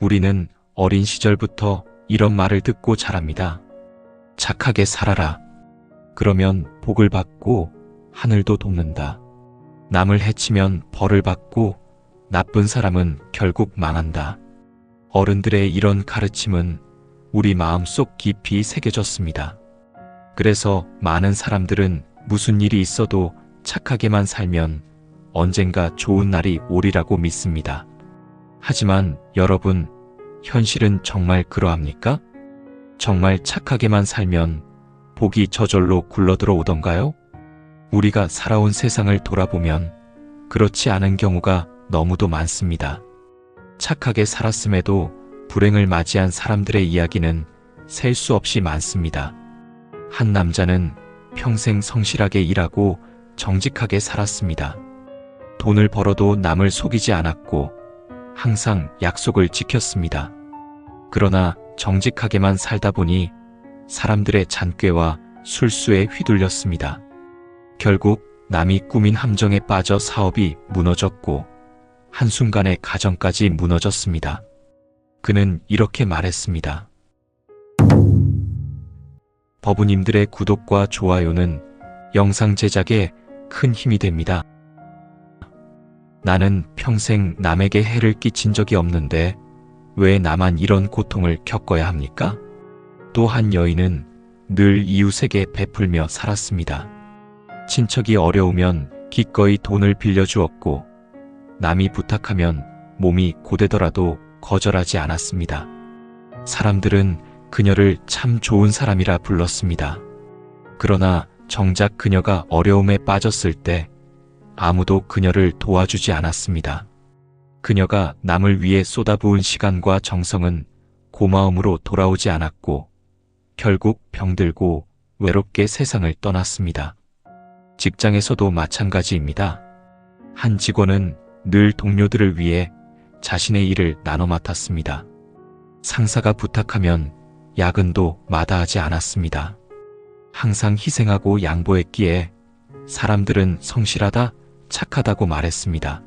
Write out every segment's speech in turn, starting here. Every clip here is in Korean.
우리는 어린 시절부터 이런 말을 듣고 자랍니다. 착하게 살아라. 그러면 복을 받고 하늘도 돕는다. 남을 해치면 벌을 받고 나쁜 사람은 결국 망한다. 어른들의 이런 가르침은 우리 마음속 깊이 새겨졌습니다. 그래서 많은 사람들은 무슨 일이 있어도 착하게만 살면 언젠가 좋은 날이 오리라고 믿습니다. 하지만 여러분, 현실은 정말 그러합니까? 정말 착하게만 살면 복이 저절로 굴러들어오던가요? 우리가 살아온 세상을 돌아보면 그렇지 않은 경우가 너무도 많습니다. 착하게 살았음에도 불행을 맞이한 사람들의 이야기는 셀 수 없이 많습니다. 한 남자는 평생 성실하게 일하고 정직하게 살았습니다. 돈을 벌어도 남을 속이지 않았고 항상 약속을 지켰습니다. 그러나 정직하게만 살다 보니 사람들의 잔꾀와 술수에 휘둘렸습니다. 결국 남이 꾸민 함정에 빠져 사업이 무너졌고 한순간에 가정까지 무너졌습니다. 그는 이렇게 말했습니다. 버부님들의 구독과 좋아요는 영상 제작에 큰 힘이 됩니다. 나는 평생 남에게 해를 끼친 적이 없는데 왜 나만 이런 고통을 겪어야 합니까? 또 한 여인은 늘 이웃에게 베풀며 살았습니다. 친척이 어려우면 기꺼이 돈을 빌려주었고 남이 부탁하면 몸이 고되더라도 거절하지 않았습니다. 사람들은 그녀를 참 좋은 사람이라 불렀습니다. 그러나 정작 그녀가 어려움에 빠졌을 때 아무도 그녀를 도와주지 않았습니다. 그녀가 남을 위해 쏟아부은 시간과 정성은 고마움으로 돌아오지 않았고 결국 병들고 외롭게 세상을 떠났습니다. 직장에서도 마찬가지입니다. 한 직원은 늘 동료들을 위해 자신의 일을 나눠 맡았습니다. 상사가 부탁하면 야근도 마다하지 않았습니다. 항상 희생하고 양보했기에 사람들은 성실하다, 착하다고 말했습니다.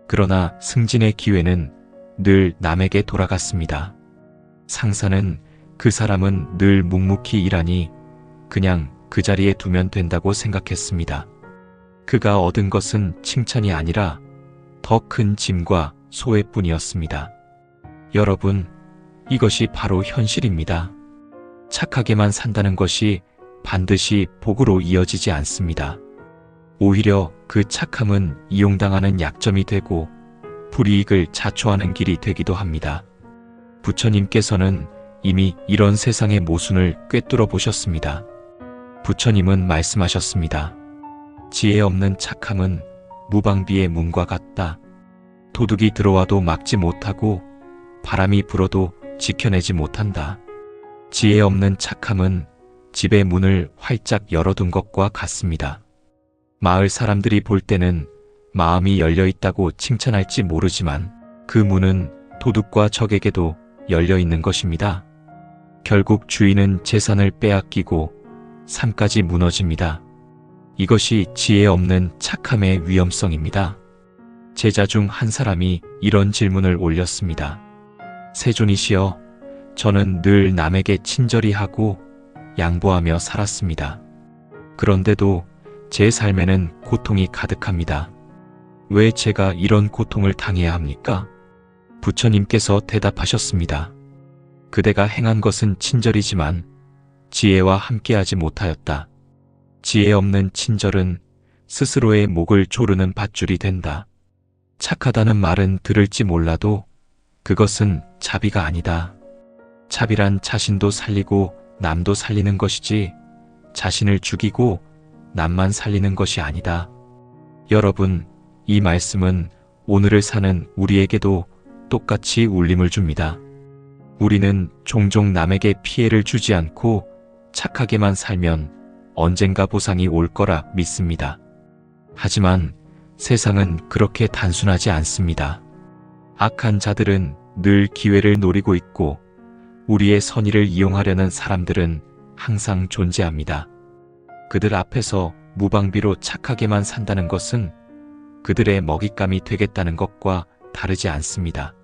그러나 승진의 기회는 늘 남에게 돌아갔습니다. 상사는 그 사람은 늘 묵묵히 일하니 그냥 그 자리에 두면 된다고 생각했습니다. 그가 얻은 것은 칭찬이 아니라 더 큰 짐과 소외뿐이었습니다. 여러분, 이것이 바로 현실입니다. 착하게만 산다는 것이 반드시 복으로 이어지지 않습니다. 오히려 그 착함은 이용당하는 약점이 되고 불이익을 자초하는 길이 되기도 합니다. 부처님께서는 이미 이런 세상의 모순을 꿰뚫어 보셨습니다. 부처님은 말씀하셨습니다. 지혜 없는 착함은 무방비의 문과 같다. 도둑이 들어와도 막지 못하고 바람이 불어도 지켜내지 못한다. 지혜 없는 착함은 집의 문을 활짝 열어둔 것과 같습니다. 마을 사람들이 볼 때는 마음이 열려있다고 칭찬할지 모르지만 그 문은 도둑과 적에게도 열려있는 것입니다. 결국 주인은 재산을 빼앗기고 삶까지 무너집니다. 이것이 지혜 없는 착함의 위험성입니다. 제자 중 한 사람이 이런 질문을 올렸습니다. 세존이시여, 저는 늘 남에게 친절히 하고 양보하며 살았습니다. 그런데도 제 삶에는 고통이 가득합니다. 왜 제가 이런 고통을 당해야 합니까? 부처님께서 대답하셨습니다. 그대가 행한 것은 친절이지만 지혜와 함께하지 못하였다. 지혜 없는 친절은 스스로의 목을 조르는 밧줄이 된다. 착하다는 말은 들을지 몰라도 그것은 자비가 아니다. 자비란 자신도 살리고 남도 살리는 것이지 자신을 죽이고 남만 살리는 것이 아니다. 여러분, 이 말씀은 오늘을 사는 우리에게도 똑같이 울림을 줍니다. 우리는 종종 남에게 피해를 주지 않고 착하게만 살면 언젠가 보상이 올 거라 믿습니다. 하지만 세상은 그렇게 단순하지 않습니다. 악한 자들은 늘 기회를 노리고 있고 우리의 선의를 이용하려는 사람들은 항상 존재합니다. 그들 앞에서 무방비로 착하게만 산다는 것은 그들의 먹잇감이 되겠다는 것과 다르지 않습니다.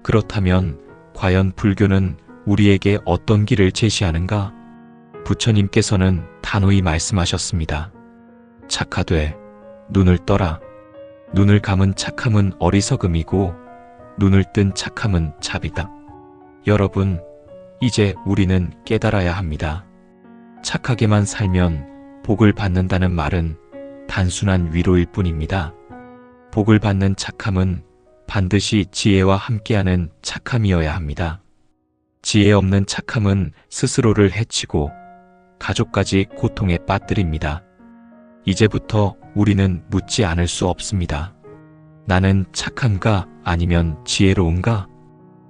그렇다면 과연 불교는 우리에게 어떤 길을 제시하는가? 부처님께서는 단호히 말씀하셨습니다. 착하되 눈을 떠라. 눈을 감은 착함은 어리석음이고 눈을 뜬 착함은 자비다. 여러분, 이제 우리는 깨달아야 합니다. 착하게만 살면 복을 받는다는 말은 단순한 위로일 뿐입니다. 복을 받는 착함은 반드시 지혜와 함께하는 착함이어야 합니다. 지혜 없는 착함은 스스로를 해치고 가족까지 고통에 빠뜨립니다. 이제부터 우리는 묻지 않을 수 없습니다. 나는 착한가 아니면 지혜로운가?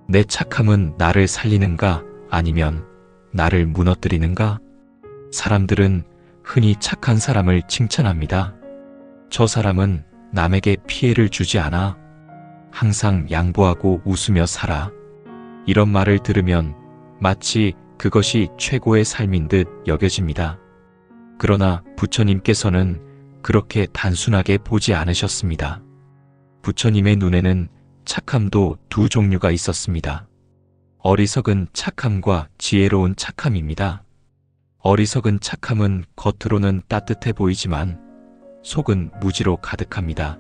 내 착함은 나를 살리는가 아니면 나를 무너뜨리는가? 사람들은 흔히 착한 사람을 칭찬합니다. 저 사람은 남에게 피해를 주지 않아. 항상 양보하고 웃으며 살아. 이런 말을 들으면 마치 그것이 최고의 삶인 듯 여겨집니다. 그러나 부처님께서는 그렇게 단순하게 보지 않으셨습니다. 부처님의 눈에는 착함도 두 종류가 있었습니다. 어리석은 착함과 지혜로운 착함입니다. 어리석은 착함은 겉으로는 따뜻해 보이지만 속은 무지로 가득합니다.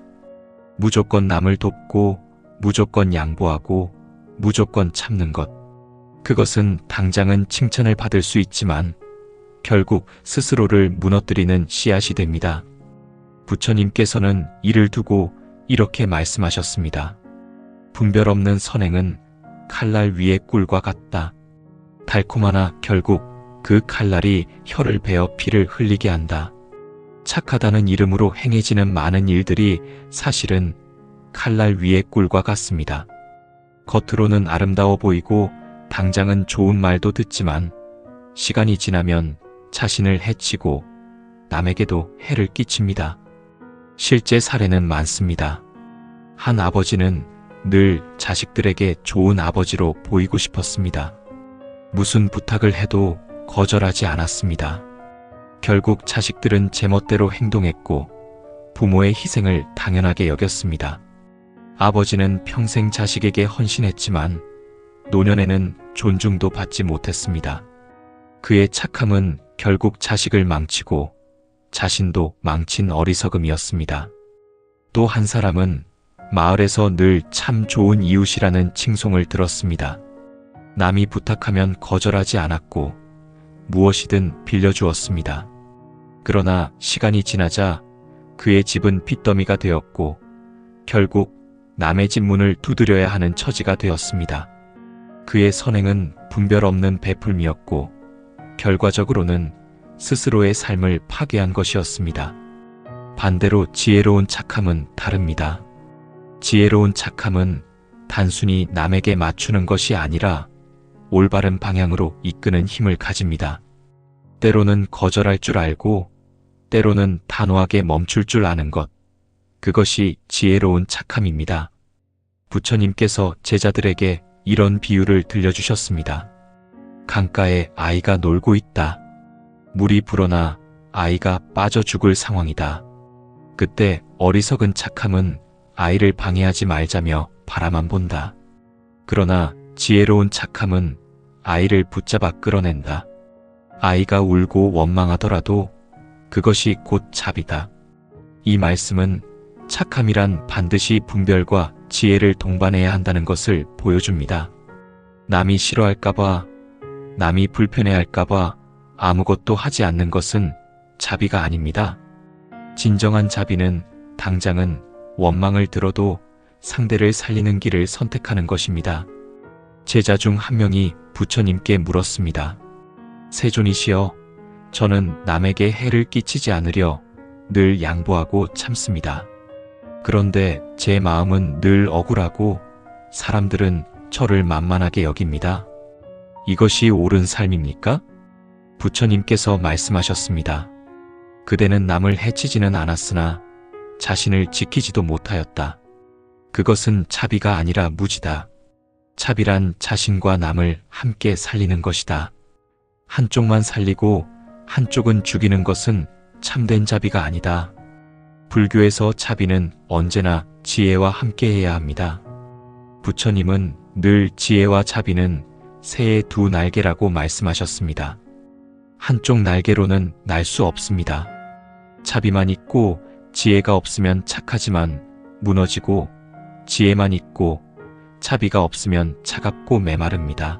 무조건 남을 돕고 무조건 양보하고 무조건 참는 것. 그것은 당장은 칭찬을 받을 수 있지만 결국 스스로를 무너뜨리는 씨앗이 됩니다. 부처님께서는 이를 두고 이렇게 말씀하셨습니다. 분별 없는 선행은 칼날 위의 꿀과 같다. 달콤하나 결국 그 칼날이 혀를 베어 피를 흘리게 한다. 착하다는 이름으로 행해지는 많은 일들이 사실은 칼날 위의 꿀과 같습니다. 겉으로는 아름다워 보이고 당장은 좋은 말도 듣지만 시간이 지나면 자신을 해치고 남에게도 해를 끼칩니다. 실제 사례는 많습니다. 한 아버지는 늘 자식들에게 좋은 아버지로 보이고 싶었습니다. 무슨 부탁을 해도 거절하지 않았습니다. 결국 자식들은 제멋대로 행동했고 부모의 희생을 당연하게 여겼습니다. 아버지는 평생 자식에게 헌신했지만 노년에는 존중도 받지 못했습니다. 그의 착함은 결국 자식을 망치고 자신도 망친 어리석음이었습니다. 또 한 사람은 마을에서 늘 참 좋은 이웃이라는 칭송을 들었습니다. 남이 부탁하면 거절하지 않았고 무엇이든 빌려주었습니다. 그러나 시간이 지나자 그의 집은 빚더미가 되었고 결국 남의 집 문을 두드려야 하는 처지가 되었습니다. 그의 선행은 분별 없는 베풀미였고 결과적으로는 스스로의 삶을 파괴한 것이었습니다. 반대로 지혜로운 착함은 다릅니다. 지혜로운 착함은 단순히 남에게 맞추는 것이 아니라 올바른 방향으로 이끄는 힘을 가집니다. 때로는 거절할 줄 알고 때로는 단호하게 멈출 줄 아는 것. 그것이 지혜로운 착함입니다. 부처님께서 제자들에게 이런 비유를 들려주셨습니다. 강가에 아이가 놀고 있다. 물이 불어나 아이가 빠져 죽을 상황이다. 그때 어리석은 착함은 아이를 방해하지 말자며 바라만 본다. 그러나 지혜로운 착함은 아이를 붙잡아 끌어낸다. 아이가 울고 원망하더라도 그것이 곧 자비다. 이 말씀은 착함이란 반드시 분별과 지혜를 동반해야 한다는 것을 보여줍니다. 남이 싫어할까봐, 남이 불편해할까봐 아무것도 하지 않는 것은 자비가 아닙니다. 진정한 자비는 당장은 원망을 들어도 상대를 살리는 길을 선택하는 것입니다. 제자 중 한 명이 부처님께 물었습니다. 세존이시여, 저는 남에게 해를 끼치지 않으려 늘 양보하고 참습니다. 그런데 제 마음은 늘 억울하고 사람들은 저를 만만하게 여깁니다. 이것이 옳은 삶입니까? 부처님께서 말씀하셨습니다. 그대는 남을 해치지는 않았으나 자신을 지키지도 못하였다. 그것은 차비가 아니라 무지다. 차비란 자신과 남을 함께 살리는 것이다. 한쪽만 살리고 한쪽은 죽이는 것은 참된 자비가 아니다. 불교에서 자비는 언제나 지혜와 함께해야 합니다. 부처님은 늘 지혜와 자비는 새의 두 날개라고 말씀하셨습니다. 한쪽 날개로는 날 수 없습니다. 자비만 있고 지혜가 없으면 착하지만 무너지고, 지혜만 있고 자비가 없으면 차갑고 메마릅니다.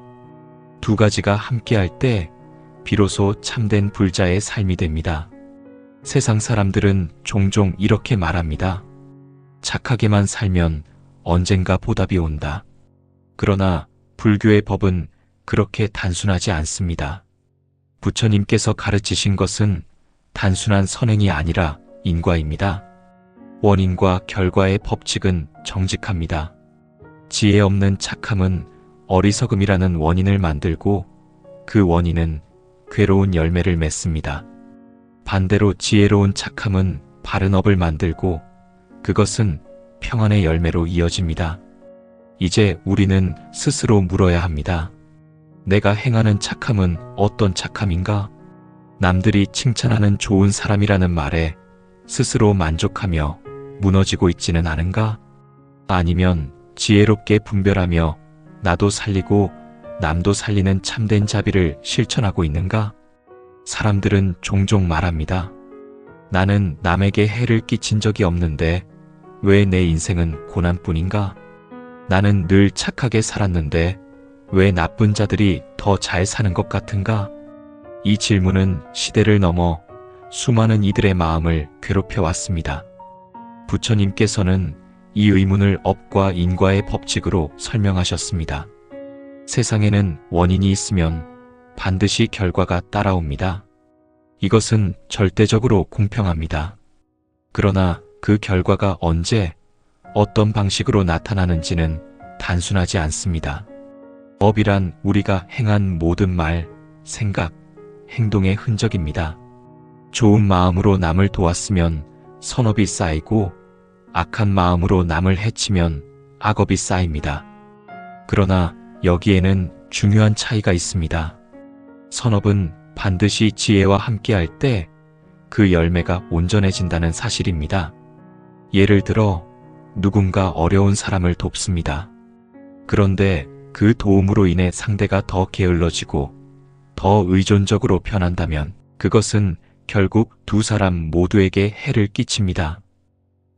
두 가지가 함께할 때 비로소 참된 불자의 삶이 됩니다. 세상 사람들은 종종 이렇게 말합니다. 착하게만 살면 언젠가 보답이 온다. 그러나 불교의 법은 그렇게 단순하지 않습니다. 부처님께서 가르치신 것은 단순한 선행이 아니라 인과입니다. 원인과 결과의 법칙은 정직합니다. 지혜 없는 착함은 어리석음이라는 원인을 만들고, 그 원인은 괴로운 열매를 맺습니다. 반대로 지혜로운 착함은 바른 업을 만들고, 그것은 평안의 열매로 이어집니다. 이제 우리는 스스로 물어야 합니다. 내가 행하는 착함은 어떤 착함인가? 남들이 칭찬하는 좋은 사람이라는 말에 스스로 만족하며 무너지고 있지는 않은가? 아니면 지혜롭게 분별하며 나도 살리고 남도 살리는 참된 자비를 실천하고 있는가? 사람들은 종종 말합니다. 나는 남에게 해를 끼친 적이 없는데 왜 내 인생은 고난뿐인가? 나는 늘 착하게 살았는데 왜 나쁜 자들이 더 잘 사는 것 같은가? 이 질문은 시대를 넘어 수많은 이들의 마음을 괴롭혀 왔습니다. 부처님께서는 이 의문을 업과 인과의 법칙으로 설명하셨습니다. 세상에는 원인이 있으면 반드시 결과가 따라옵니다. 이것은 절대적으로 공평합니다. 그러나 그 결과가 언제, 어떤 방식으로 나타나는지는 단순하지 않습니다. 업이란 우리가 행한 모든 말, 생각, 행동의 흔적입니다. 좋은 마음으로 남을 도왔으면 선업이 쌓이고, 악한 마음으로 남을 해치면 악업이 쌓입니다. 그러나 여기에는 중요한 차이가 있습니다. 선업은 반드시 지혜와 함께할 때 그 열매가 온전해진다는 사실입니다. 예를 들어 누군가 어려운 사람을 돕습니다. 그런데 그 도움으로 인해 상대가 더 게을러지고 더 의존적으로 변한다면 그것은 결국 두 사람 모두에게 해를 끼칩니다.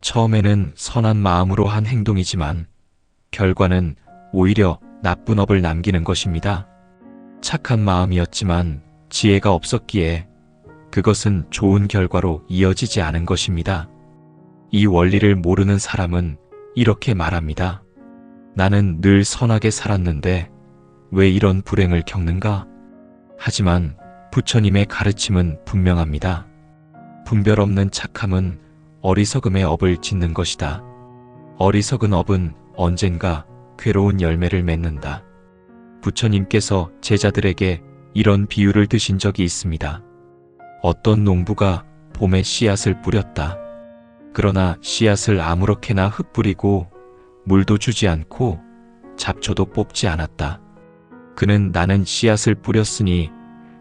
처음에는 선한 마음으로 한 행동이지만 결과는 오히려 나쁜 업을 남기는 것입니다. 착한 마음이었지만 지혜가 없었기에 그것은 좋은 결과로 이어지지 않은 것입니다. 이 원리를 모르는 사람은 이렇게 말합니다. 나는 늘 선하게 살았는데 왜 이런 불행을 겪는가? 하지만 부처님의 가르침은 분명합니다. 분별 없는 착함은 어리석음의 업을 짓는 것이다. 어리석은 업은 언젠가 괴로운 열매를 맺는다. 부처님께서 제자들에게 이런 비유를 드신 적이 있습니다. 어떤 농부가 봄에 씨앗을 뿌렸다. 그러나 씨앗을 아무렇게나 흩뿌리고 물도 주지 않고 잡초도 뽑지 않았다. 그는 나는 씨앗을 뿌렸으니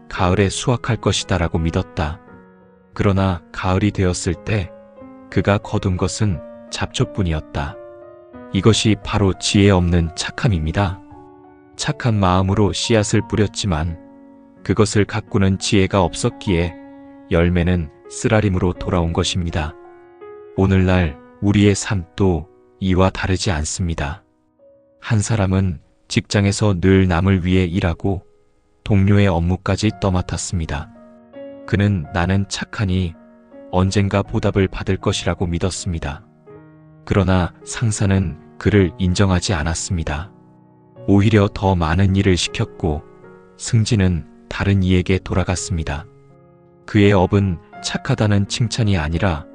가을에 수확할 것이다 라고 믿었다. 그러나 가을이 되었을 때 그가 거둔 것은 잡초뿐이었다. 이것이 바로 지혜 없는 착함입니다. 착한 마음으로 씨앗을 뿌렸지만 그것을 가꾸는 지혜가 없었기에 열매는 쓰라림으로 돌아온 것입니다. 오늘날 우리의 삶도 이와 다르지 않습니다. 한 사람은 직장에서 늘 남을 위해 일하고 동료의 업무까지 떠맡았습니다. 그는 나는 착하니 언젠가 보답을 받을 것이라고 믿었습니다. 그러나 상사는 그를 인정하지 않았습니다. 오히려 더 많은 일을 시켰고 승진은 다른 이에게 돌아갔습니다. 그의 업은 착하다는 칭찬이 아니라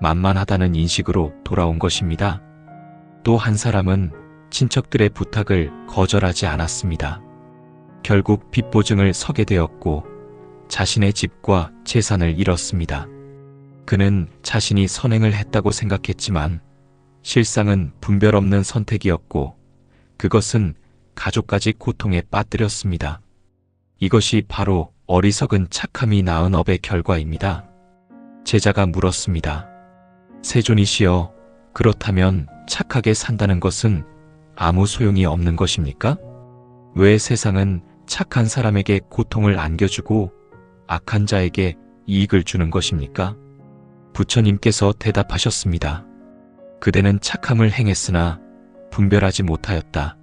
만만하다는 인식으로 돌아온 것입니다. 또 한 사람은 친척들의 부탁을 거절하지 않았습니다. 결국 빚보증을 서게 되었고 자신의 집과 재산을 잃었습니다. 그는 자신이 선행을 했다고 생각했지만 실상은 분별 없는 선택이었고 그것은 가족까지 고통에 빠뜨렸습니다. 이것이 바로 어리석은 착함이 낳은 업의 결과입니다. 제자가 물었습니다. 세존이시여, 그렇다면 착하게 산다는 것은 아무 소용이 없는 것입니까? 왜 세상은 착한 사람에게 고통을 안겨주고 악한 자에게 이익을 주는 것입니까? 부처님께서 대답하셨습니다. 그대는 착함을 행했으나 분별하지 못하였다.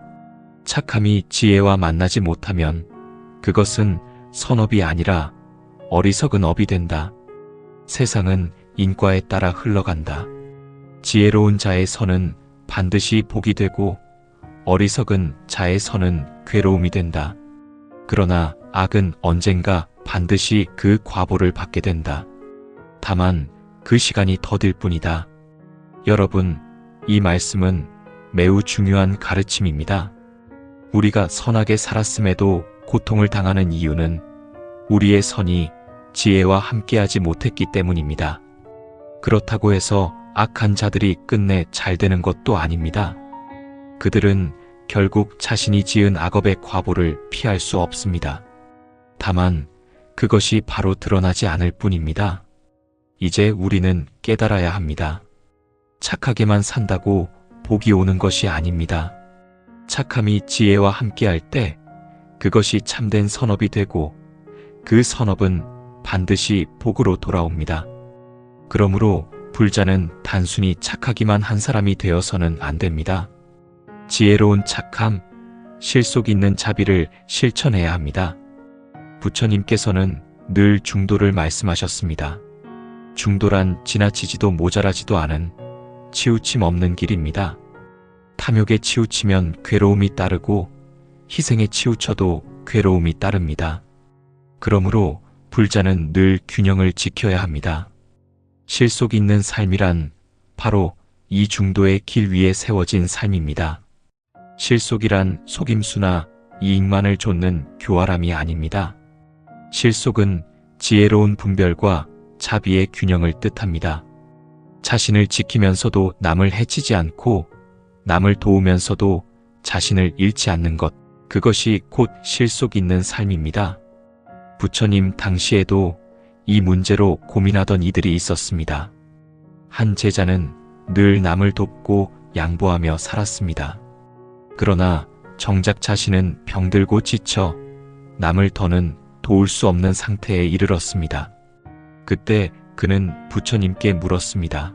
착함이 지혜와 만나지 못하면 그것은 선업이 아니라 어리석은 업이 된다. 세상은 인과에 따라 흘러간다. 지혜로운 자의 선은 반드시 복이 되고 어리석은 자의 선은 괴로움이 된다. 그러나 악은 언젠가 반드시 그 과보를 받게 된다. 다만 그 시간이 더딜 뿐이다. 여러분, 이 말씀은 매우 중요한 가르침입니다. 우리가 선하게 살았음에도 고통을 당하는 이유는 우리의 선이 지혜와 함께하지 못했기 때문입니다. 그렇다고 해서 악한 자들이 끝내 잘 되는 것도 아닙니다. 그들은 결국 자신이 지은 악업의 과보를 피할 수 없습니다. 다만 그것이 바로 드러나지 않을 뿐입니다. 이제 우리는 깨달아야 합니다. 착하게만 산다고 복이 오는 것이 아닙니다. 착함이 지혜와 함께할 때 그것이 참된 선업이 되고 그 선업은 반드시 복으로 돌아옵니다. 그러므로 불자는 단순히 착하기만 한 사람이 되어서는 안 됩니다. 지혜로운 착함, 실속 있는 자비를 실천해야 합니다. 부처님께서는 늘 중도를 말씀하셨습니다. 중도란 지나치지도 모자라지도 않은 치우침 없는 길입니다. 탐욕에 치우치면 괴로움이 따르고 희생에 치우쳐도 괴로움이 따릅니다. 그러므로 불자는 늘 균형을 지켜야 합니다. 실속 있는 삶이란 바로 이 중도의 길 위에 세워진 삶입니다. 실속이란 속임수나 이익만을 좇는 교활함이 아닙니다. 실속은 지혜로운 분별과 자비의 균형을 뜻합니다. 자신을 지키면서도 남을 해치지 않고 남을 도우면서도 자신을 잃지 않는 것, 그것이 곧 실속 있는 삶입니다. 부처님 당시에도 이 문제로 고민하던 이들이 있었습니다. 한 제자는 늘 남을 돕고 양보하며 살았습니다. 그러나 정작 자신은 병들고 지쳐 남을 더는 도울 수 없는 상태에 이르렀습니다. 그때 그는 부처님께 물었습니다.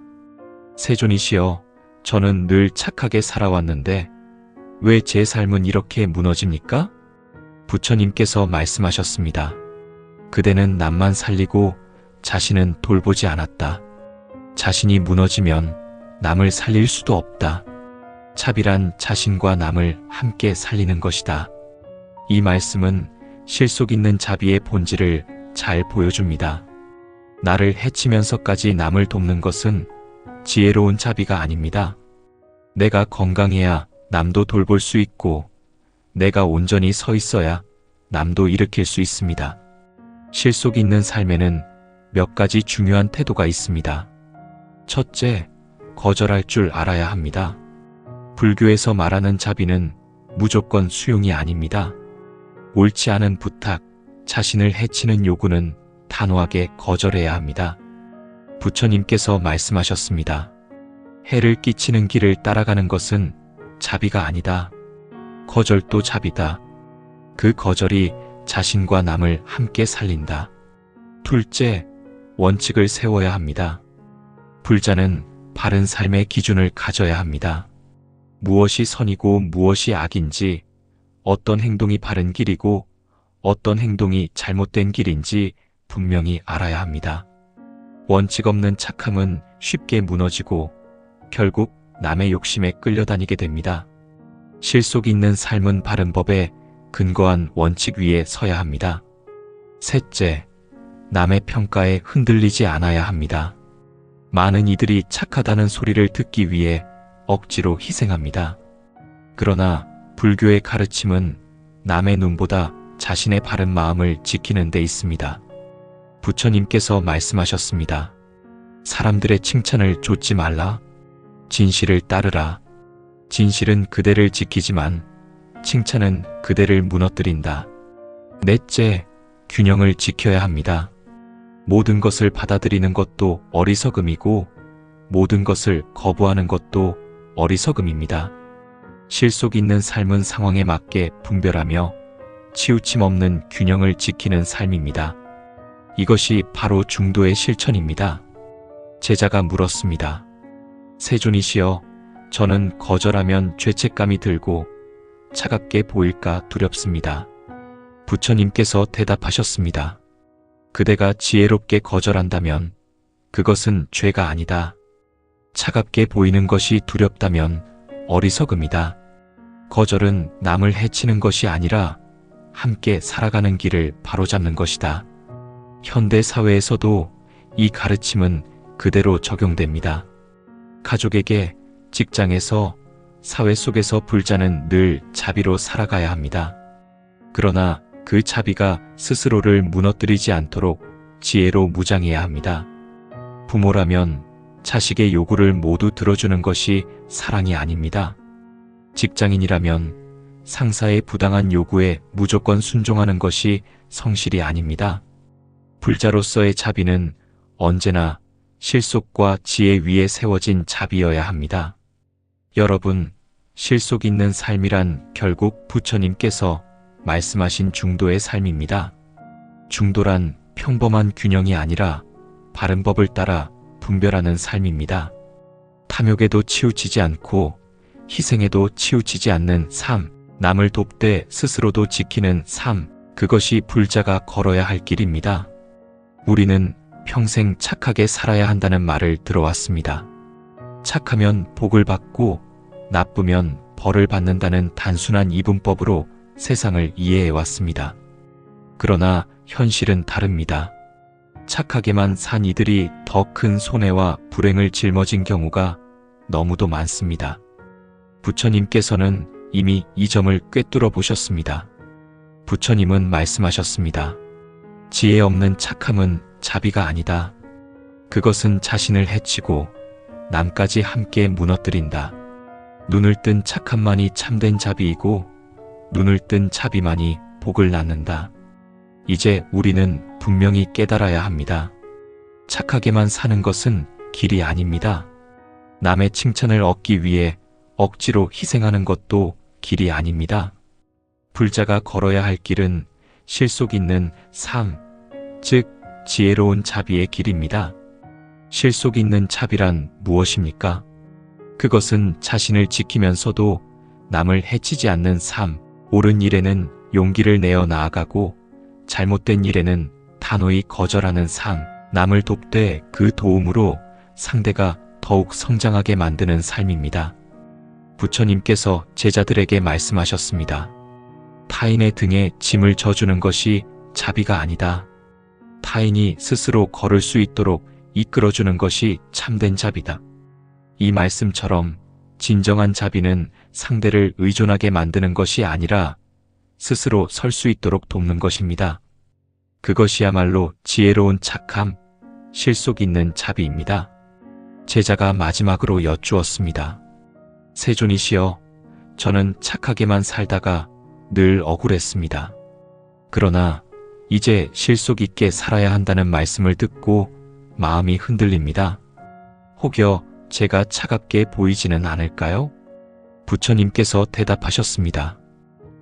세존이시여, 저는 늘 착하게 살아왔는데 왜 제 삶은 이렇게 무너집니까? 부처님께서 말씀하셨습니다. 그대는 남만 살리고 자신은 돌보지 않았다. 자신이 무너지면 남을 살릴 수도 없다. 차비란 자신과 남을 함께 살리는 것이다. 이 말씀은 실속 있는 자비의 본질을 잘 보여줍니다. 나를 해치면서까지 남을 돕는 것은 지혜로운 자비가 아닙니다. 내가 건강해야 남도 돌볼 수 있고 내가 온전히 서 있어야 남도 일으킬 수 있습니다. 실속 있는 삶에는 몇 가지 중요한 태도가 있습니다. 첫째, 거절할 줄 알아야 합니다. 불교에서 말하는 자비는 무조건 수용이 아닙니다. 옳지 않은 부탁, 자신을 해치는 요구는 단호하게 거절해야 합니다. 부처님께서 말씀하셨습니다. 해를 끼치는 길을 따라가는 것은 자비가 아니다. 거절도 자비다. 그 거절이 자신과 남을 함께 살린다. 둘째, 원칙을 세워야 합니다. 불자는 바른 삶의 기준을 가져야 합니다. 무엇이 선이고 무엇이 악인지, 어떤 행동이 바른 길이고 어떤 행동이 잘못된 길인지 분명히 알아야 합니다. 원칙 없는 착함은 쉽게 무너지고 결국 남의 욕심에 끌려다니게 됩니다. 실속 있는 삶은 바른 법에 근거한 원칙 위에 서야 합니다. 셋째, 남의 평가에 흔들리지 않아야 합니다. 많은 이들이 착하다는 소리를 듣기 위해 억지로 희생합니다. 그러나 불교의 가르침은 남의 눈보다 자신의 바른 마음을 지키는 데 있습니다. 부처님께서 말씀하셨습니다. 사람들의 칭찬을 좇지 말라. 진실을 따르라. 진실은 그대를 지키지만 칭찬은 그대를 무너뜨린다. 넷째, 균형을 지켜야 합니다. 모든 것을 받아들이는 것도 어리석음이고 모든 것을 거부하는 것도 어리석음입니다. 실속 있는 삶은 상황에 맞게 분별하며 치우침 없는 균형을 지키는 삶입니다. 이것이 바로 중도의 실천입니다. 제자가 물었습니다. 세존이시여, 저는 거절하면 죄책감이 들고 차갑게 보일까 두렵습니다. 부처님께서 대답하셨습니다. 그대가 지혜롭게 거절한다면 그것은 죄가 아니다. 차갑게 보이는 것이 두렵다면 어리석음이다. 거절은 남을 해치는 것이 아니라 함께 살아가는 길을 바로잡는 것이다. 현대 사회에서도 이 가르침은 그대로 적용됩니다. 가족에게, 직장에서, 사회 속에서 불자는 늘 자비로 살아가야 합니다. 그러나 그 자비가 스스로를 무너뜨리지 않도록 지혜로 무장해야 합니다. 부모라면 자식의 요구를 모두 들어주는 것이 사랑이 아닙니다. 직장인이라면 상사의 부당한 요구에 무조건 순종하는 것이 성실이 아닙니다. 불자로서의 자비는 언제나 실속과 지혜 위에 세워진 자비여야 합니다. 여러분, 실속 있는 삶이란 결국 부처님께서 말씀하신 중도의 삶입니다. 중도란 평범한 균형이 아니라 바른 법을 따라 분별하는 삶입니다. 탐욕에도 치우치지 않고 희생에도 치우치지 않는 삶, 남을 돕되 스스로도 지키는 삶, 그것이 불자가 걸어야 할 길입니다. 우리는 평생 착하게 살아야 한다는 말을 들어왔습니다. 착하면 복을 받고 나쁘면 벌을 받는다는 단순한 이분법으로 세상을 이해해왔습니다. 그러나 현실은 다릅니다. 착하게만 산 이들이 더 큰 손해와 불행을 짊어진 경우가 너무도 많습니다. 부처님께서는 이미 이 점을 꿰뚫어 보셨습니다. 부처님은 말씀하셨습니다. 지혜 없는 착함은 자비가 아니다. 그것은 자신을 해치고 남까지 함께 무너뜨린다. 눈을 뜬 착함만이 참된 자비이고 눈을 뜬 자비만이 복을 낳는다. 이제 우리는 분명히 깨달아야 합니다. 착하게만 사는 것은 길이 아닙니다. 남의 칭찬을 얻기 위해 억지로 희생하는 것도 길이 아닙니다. 불자가 걸어야 할 길은 실속 있는 삶, 즉 지혜로운 자비의 길입니다. 실속 있는 자비란 무엇입니까? 그것은 자신을 지키면서도 남을 해치지 않는 삶, 옳은 일에는 용기를 내어 나아가고 잘못된 일에는 단호히 거절하는 삶, 남을 돕되 그 도움으로 상대가 더욱 성장하게 만드는 삶입니다. 부처님께서 제자들에게 말씀하셨습니다. 타인의 등에 짐을 져주는 것이 자비가 아니다. 타인이 스스로 걸을 수 있도록 이끌어주는 것이 참된 자비다. 이 말씀처럼 진정한 자비는 상대를 의존하게 만드는 것이 아니라 스스로 설 수 있도록 돕는 것입니다. 그것이야말로 지혜로운 착함, 실속 있는 자비입니다. 제자가 마지막으로 여쭈었습니다. 세존이시여, 저는 착하게만 살다가 늘 억울했습니다. 그러나 이제 실속 있게 살아야 한다는 말씀을 듣고 마음이 흔들립니다. 혹여 제가 차갑게 보이지는 않을까요? 부처님께서 대답하셨습니다.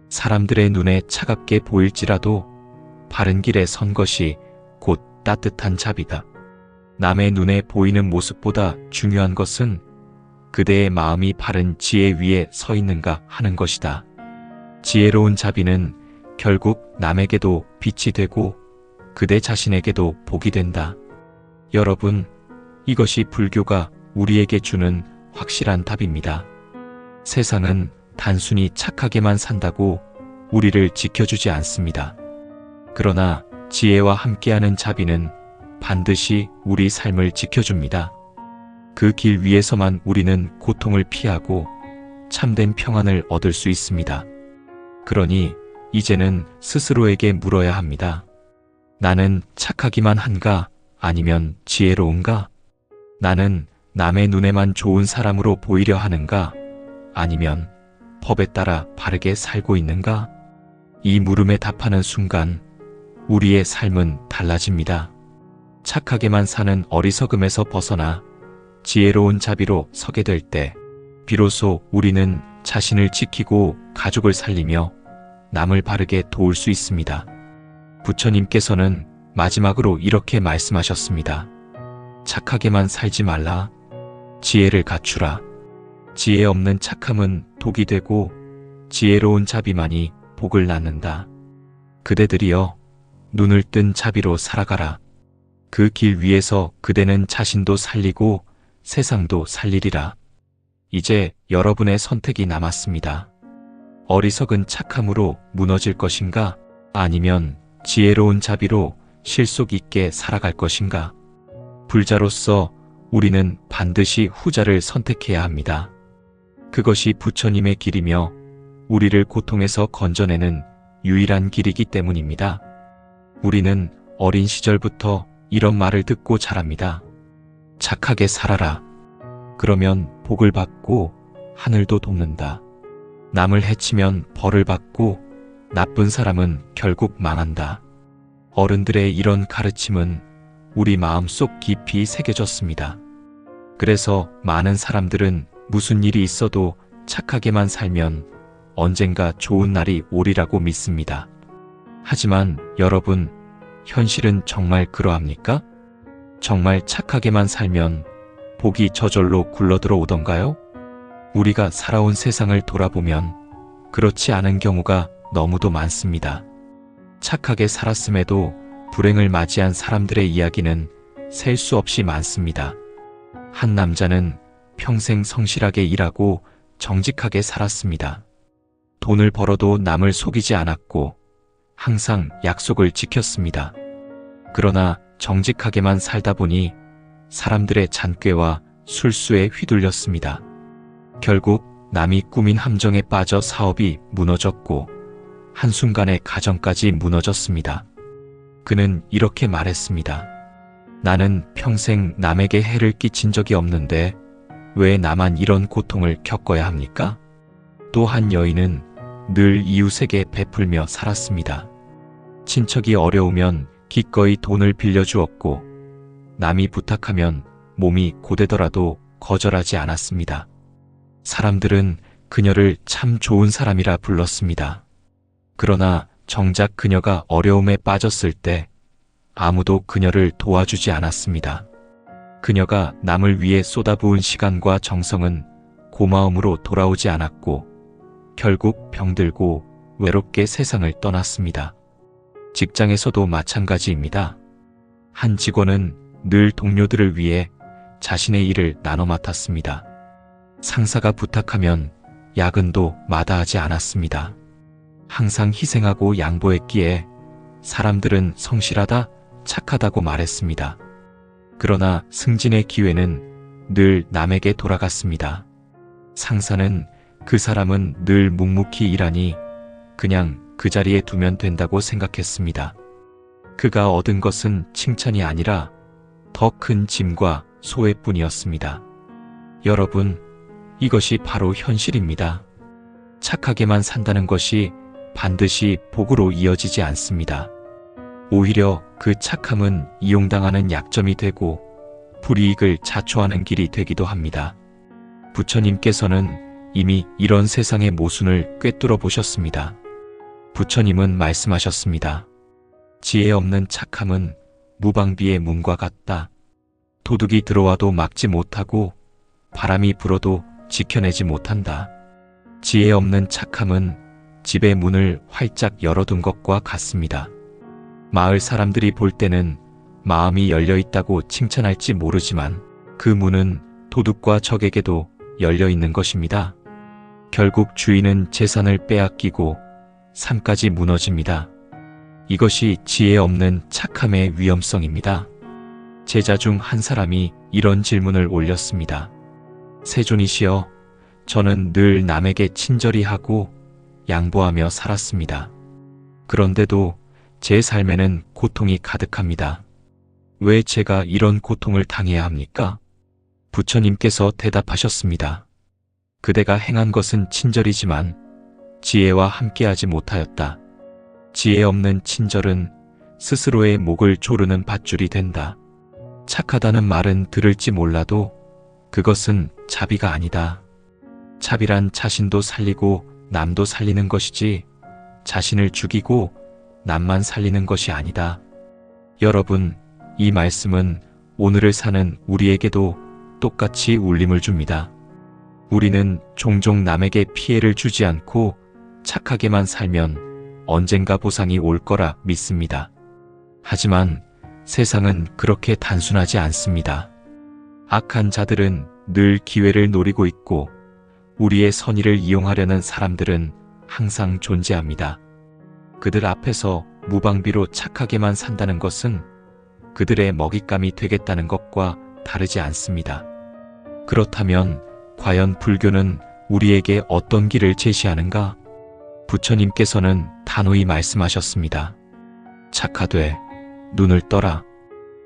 사람들의 눈에 차갑게 보일지라도 바른 길에 선 것이 곧 따뜻한 자비다. 남의 눈에 보이는 모습보다 중요한 것은 그대의 마음이 바른 지혜 위에 서 있는가 하는 것이다. 지혜로운 자비는 결국 남에게도 빛이 되고 그대 자신에게도 복이 된다. 여러분, 이것이 불교가 우리에게 주는 확실한 답입니다. 세상은 단순히 착하게만 산다고 우리를 지켜주지 않습니다. 그러나 지혜와 함께하는 자비는 반드시 우리 삶을 지켜줍니다. 그 길 위에서만 우리는 고통을 피하고 참된 평안을 얻을 수 있습니다. 그러니 이제는 스스로에게 물어야 합니다. 나는 착하기만 한가? 아니면 지혜로운가? 나는 남의 눈에만 좋은 사람으로 보이려 하는가? 아니면 법에 따라 바르게 살고 있는가? 이 물음에 답하는 순간 우리의 삶은 달라집니다. 착하게만 사는 어리석음에서 벗어나 지혜로운 자비로 서게 될 때 비로소 우리는 자신을 지키고 가족을 살리며 남을 바르게 도울 수 있습니다. 부처님께서는 마지막으로 이렇게 말씀하셨습니다. 착하게만 살지 말라. 지혜를 갖추라. 지혜 없는 착함은 독이 되고 지혜로운 자비만이 복을 낳는다. 그대들이여, 눈을 뜬 자비로 살아가라. 그 길 위에서 그대는 자신도 살리고 세상도 살리리라. 이제 여러분의 선택이 남았습니다. 어리석은 착함으로 무너질 것인가? 아니면 지혜로운 자비로 실속 있게 살아갈 것인가? 불자로서 우리는 반드시 후자를 선택해야 합니다. 그것이 부처님의 길이며 우리를 고통에서 건져내는 유일한 길이기 때문입니다. 우리는 어린 시절부터 이런 말을 듣고 자랍니다. 착하게 살아라. 그러면 복을 받고 하늘도 돕는다. 남을 해치면 벌을 받고 나쁜 사람은 결국 망한다. 어른들의 이런 가르침은 우리 마음속 깊이 새겨졌습니다. 그래서 많은 사람들은 무슨 일이 있어도 착하게만 살면 언젠가 좋은 날이 오리라고 믿습니다. 하지만 여러분, 현실은 정말 그러합니까? 정말 착하게만 살면 복이 저절로 굴러들어오던가요? 우리가 살아온 세상을 돌아보면 그렇지 않은 경우가 너무도 많습니다. 착하게 살았음에도 불행을 맞이한 사람들의 이야기는 셀 수 없이 많습니다. 한 남자는 평생 성실하게 일하고 정직하게 살았습니다. 돈을 벌어도 남을 속이지 않았고 항상 약속을 지켰습니다. 그러나 정직하게만 살다 보니 사람들의 잔꾀와 술수에 휘둘렸습니다. 결국 남이 꾸민 함정에 빠져 사업이 무너졌고 한순간에 가정까지 무너졌습니다. 그는 이렇게 말했습니다. 나는 평생 남에게 해를 끼친 적이 없는데 왜 나만 이런 고통을 겪어야 합니까? 또 한 여인은 늘 이웃에게 베풀며 살았습니다. 친척이 어려우면 기꺼이 돈을 빌려주었고 남이 부탁하면 몸이 고되더라도 거절하지 않았습니다. 사람들은 그녀를 참 좋은 사람이라 불렀습니다. 그러나 정작 그녀가 어려움에 빠졌을 때 아무도 그녀를 도와주지 않았습니다. 그녀가 남을 위해 쏟아부은 시간과 정성은 고마움으로 돌아오지 않았고 결국 병들고 외롭게 세상을 떠났습니다. 직장에서도 마찬가지입니다. 한 직원은 늘 동료들을 위해 자신의 일을 나눠 맡았습니다. 상사가 부탁하면 야근도 마다하지 않았습니다. 항상 희생하고 양보했기에 사람들은 성실하다, 착하다고 말했습니다. 그러나 승진의 기회는 늘 남에게 돌아갔습니다. 상사는 그 사람은 늘 묵묵히 일하니 그냥 그 자리에 두면 된다고 생각했습니다. 그가 얻은 것은 칭찬이 아니라 더 큰 짐과 소외뿐이었습니다. 여러분, 이것이 바로 현실입니다. 착하게만 산다는 것이 반드시 복으로 이어지지 않습니다. 오히려 그 착함은 이용당하는 약점이 되고 불이익을 자초하는 길이 되기도 합니다. 부처님께서는 이미 이런 세상의 모순을 꿰뚫어 보셨습니다. 부처님은 말씀하셨습니다. 지혜 없는 착함은 무방비의 문과 같다. 도둑이 들어와도 막지 못하고 바람이 불어도 지켜내지 못한다. 지혜 없는 착함은 집의 문을 활짝 열어둔 것과 같습니다. 마을 사람들이 볼 때는 마음이 열려 있다고 칭찬할지 모르지만 그 문은 도둑과 적에게도 열려 있는 것입니다. 결국 주인은 재산을 빼앗기고 삶까지 무너집니다. 이것이 지혜 없는 착함의 위험성입니다. 제자 중 한 사람이 이런 질문을 올렸습니다. 세존이시여, 저는 늘 남에게 친절히 하고 양보하며 살았습니다. 그런데도 제 삶에는 고통이 가득합니다. 왜 제가 이런 고통을 당해야 합니까? 부처님께서 대답하셨습니다. 그대가 행한 것은 친절이지만 지혜와 함께하지 못하였다. 지혜 없는 친절은 스스로의 목을 조르는 밧줄이 된다. 착하다는 말은 들을지 몰라도 그것은 자비가 아니다. 자비란 자신도 살리고 남도 살리는 것이지 자신을 죽이고 남만 살리는 것이 아니다. 여러분, 이 말씀은 오늘을 사는 우리에게도 똑같이 울림을 줍니다. 우리는 종종 남에게 피해를 주지 않고 착하게만 살면 언젠가 보상이 올 거라 믿습니다. 하지만 세상은 그렇게 단순하지 않습니다. 악한 자들은 늘 기회를 노리고 있고 우리의 선의를 이용하려는 사람들은 항상 존재합니다. 그들 앞에서 무방비로 착하게만 산다는 것은 그들의 먹잇감이 되겠다는 것과 다르지 않습니다. 그렇다면 과연 불교는 우리에게 어떤 길을 제시하는가? 부처님께서는 단호히 말씀하셨습니다. 착하되 눈을 떠라.